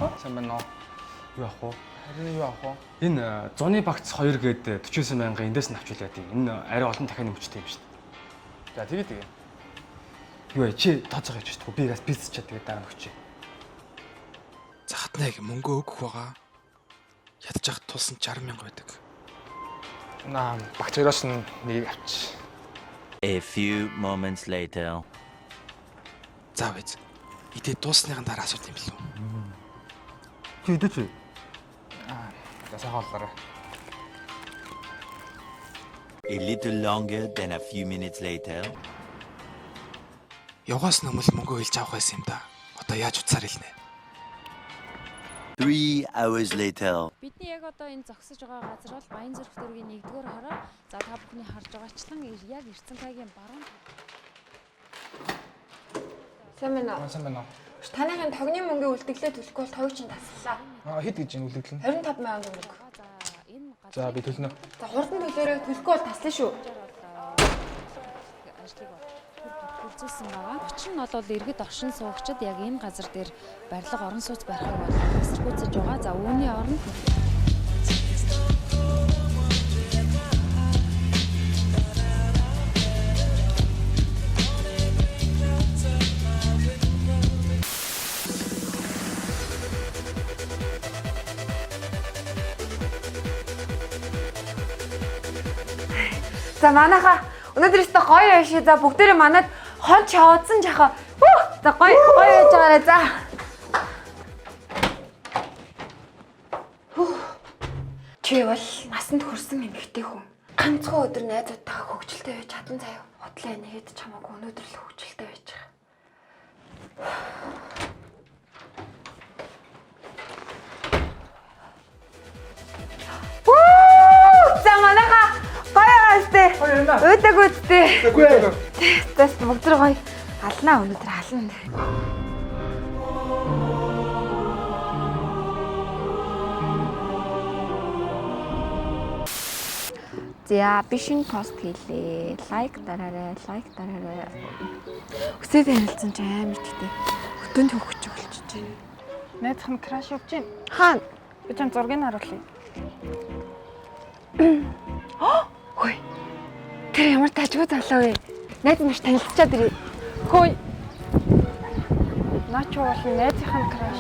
Сайн байна уу? Юу авах вэ? Харин юу авах вэ? Энэ зуны багц 2 гээд 49,000 эндээс нь авч үлээд. Энэ арай олон дахианы мөчтэй юм шүү дээ. За тэгээ. Юу вэ? Чи тооцоо хийж шүү дээ. Би газ пиццчаа тэгээд дараа нь өгчээ. Захад нэг мөнгө өгөх байгаа. Ядж хахад тулсан 60,000 байдаг. Наа багцгоос нь нэг авч. A few moments later. За байж. Идэ дуусныхан дараа асуулт юм билүү? Чи идэж үү? За сайхан болоорой. A little longer than a few minutes later. Явгаас өмнө мөнгө хэлж авах байсан юм да. Одоо яаж утсаар хэлнэ? 3 hours later. Бидний яг одоо энэ зогсож байгаа газар бол Баян Зүрх дүүргийн 1-р хороо. За та бүхний харж байгаачлан яг Эрдэнэ цайгийн баруун. Сайн байна уу? Сайн байна уу? Таныхын тогны мөнгөний үлдэглээ төлөхгүй бол тоог чинь таслаа. Хэд гэж энэ үлдэглэн? 25,000 төгрөг. За энэ За би төлнө. За хурдан төлөөрэй төлөхгүй бол таслаа шүү. ажлыг үзүүлсэн байгаа. Очин нь бол иргэд оршин суугчид яг энэ газар дээр барилга орон сууц барихыг бол эсэргүүцэж байгаа. За үүний оронд За манайха өнөөдөр өстө гоё яашаа. За бүгдээрээ манад хон чавдсан жаха. За гоё яаж байгаарай за. Чи бол насанд хүрсэн эмэгтэй хүн. Ганцхан өдөр найзуудтайгаа хөвгчлөлтэй байж чадан заяа. Хотлоо нэгэд чамаагүй өнөөдөр л хөвгчлөлтэй байж байгаа. За манайха гоё аастай. Өөдөг үсттэй. Үгүй. Тэс бүгд гоё. Алнаа өнөөдөр хална. За бишин пост хийлээ. Лайк дараарай. Өсөө танилцсан ч амар ихтэй. Хөтөнд хөвгч болчихж байна. Найзах нь краш өгч байна. Хаана? Би ч зургийг харуулъя. Хөөе. Тэр ямар тажгүй залуу вэ? Найз маш танилцчаад ирээ. Хөөе. Наач бол найзынхаа краш.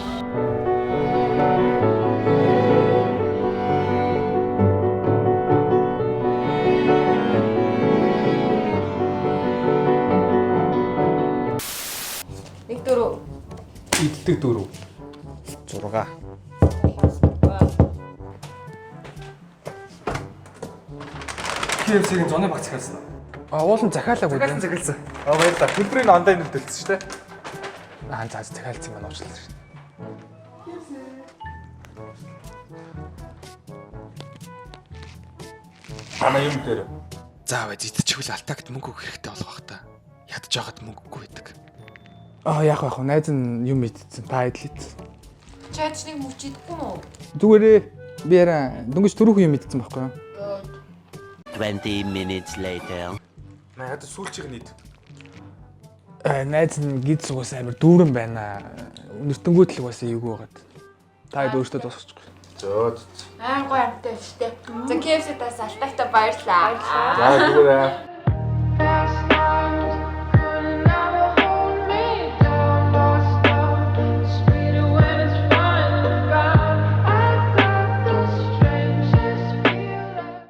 Нэг дөрөв. Иддэг дөрөв. 6. KFC-ийн зуны багц хэлсэн. Уулын захиалаагүй. Захиалсан. Баярлалаа. Хэлбэрийн ондоо энэ төлсөн шүү дээ. За захиалсан маань уучлаарай. Манай юм дээр. За байж идчихвэл алтаагт мөнгө өгөх хэрэгтэй болох бах та. Ядж хахад мөнгөгүй байдаг. Яг байх уу найз нь юм идсэн. Та идэл идсэн. Чи ажлыг мөч идэхгүй мүү? Зүгээрээ би яраа дөнгөж түрүүхэн юм идсэн байхгүй юу? 20 minutes later. Надад сүүлчийг нийт. Найз нь гид сугаас амар дүүрэн байна. Өнөртөнгөөд л угаасаа эйгүү байгаад. Та өөртөө дуусчихгүй. Зөө. Аа гоё амтай шүү дээ. За KFC-таас алтаагта баярлаа. За зүгээрээ.